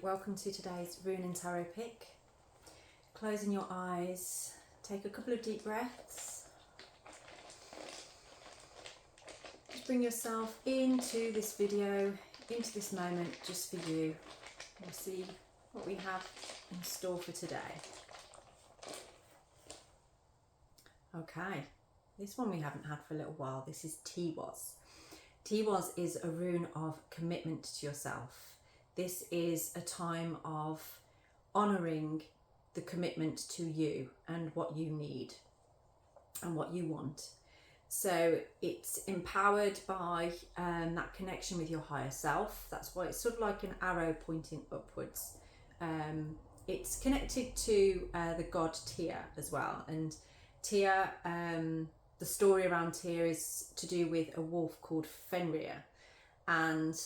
welcome to today's Rune and Tarot pick. Closing your eyes, take a couple of deep breaths. Just bring yourself into this video, into this moment just for you. We'll see what we have in store for today. Okay, this one we haven't had for a little while. This is Teiwaz. Teiwaz is a rune of commitment to yourself. This is a time of honouring the commitment to you and what you need and what you want. So it's empowered by that connection with your higher self. That's why it's sort of like an arrow pointing upwards. It's connected to the god Tyr as well. And Tyr, the story around Tyr is to do with a wolf called Fenrir. And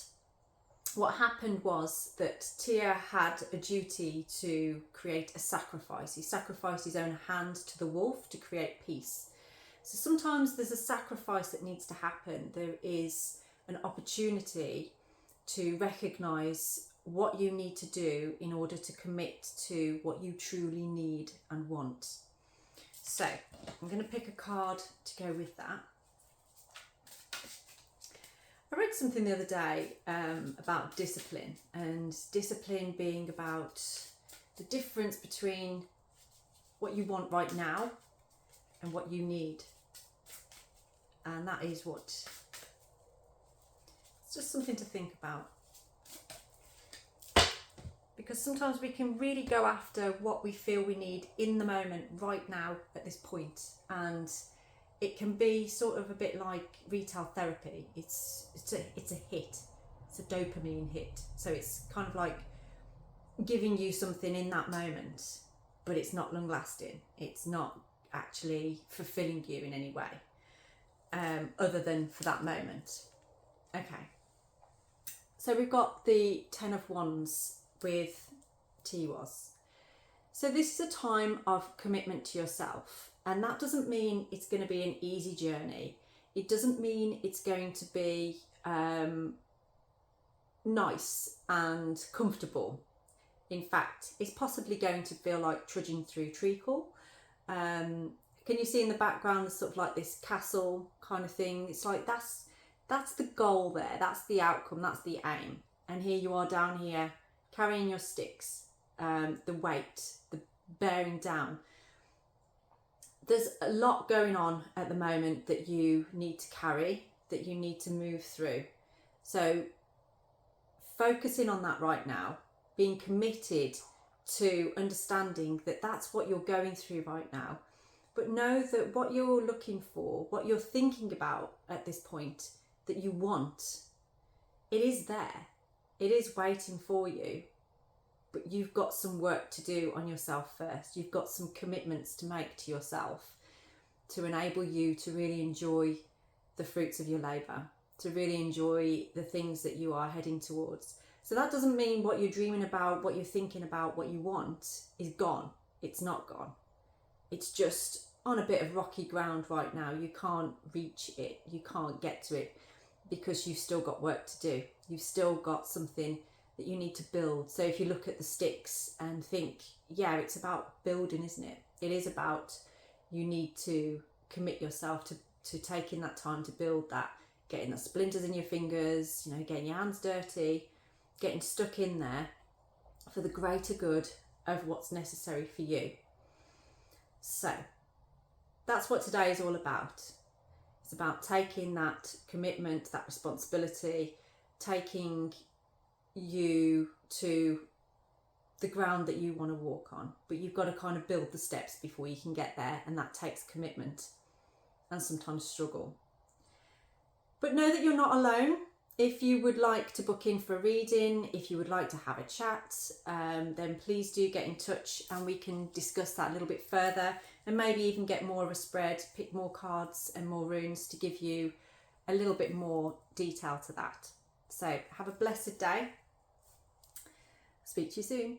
what happened was that Tyr had a duty to create a sacrifice. He sacrificed his own hand to the wolf to create peace. So sometimes there's a sacrifice that needs to happen. There is an opportunity to recognise what you need to do in order to commit to what you truly need and want. So I'm going to pick a card to go with that. I read something the other day about discipline, and discipline being about the difference between what you want right now and what you need. And that is what, it's just something to think about. Because sometimes we can really go after what we feel we need in the moment, right now, at this point. And it can be sort of a bit like retail therapy. It's a hit. It's a dopamine hit. So it's kind of like giving you something in that moment, but it's not long lasting. It's not actually fulfilling you in any way, other than for that moment. Okay. So we've got the Ten of Wands with Teiwaz. So this is a time of commitment to yourself. And that doesn't mean it's going to be an easy journey. It doesn't mean it's going to be nice and comfortable. In fact, it's possibly going to feel like trudging through treacle. Can you see in the background sort of like this castle kind of thing? It's like that's the goal there. That's the outcome. That's the aim. And here you are down here carrying your sticks, the weight, the bearing down. There's a lot going on at the moment that you need to carry, that you need to move through. So focusing on that right now, being committed to understanding that that's what you're going through right now. But know that what you're looking for, what you're thinking about at this point that you want, it is there. It is waiting for you. But you've got some work to do on yourself first. You've got some commitments to make to yourself to enable you to really enjoy the fruits of your labour, to really enjoy the things that you are heading towards. So that doesn't mean what you're dreaming about, what you're thinking about, what you want is gone. It's not gone. It's just on a bit of rocky ground right now. You can't reach it. You can't get to it because you've still got work to do. You've still got something that you need to build. So if you look at the sticks and think, yeah, it's about building, isn't it? It is about, you need to commit yourself to taking that time to build that, getting the splinters in your fingers, getting your hands dirty, getting stuck in there for the greater good of what's necessary for you. So that's what today is all about. It's about taking that commitment, that responsibility, taking you to the ground that you want to walk on, but you've got to kind of build the steps before you can get there, and that takes commitment and sometimes struggle. But know that you're not alone. If you would like to book in for a reading, if you would like to have a chat, then please do get in touch and we can discuss that a little bit further, and maybe even get more of a spread, pick more cards and more runes to give you a little bit more detail to that. So have a blessed day. Speak to you soon.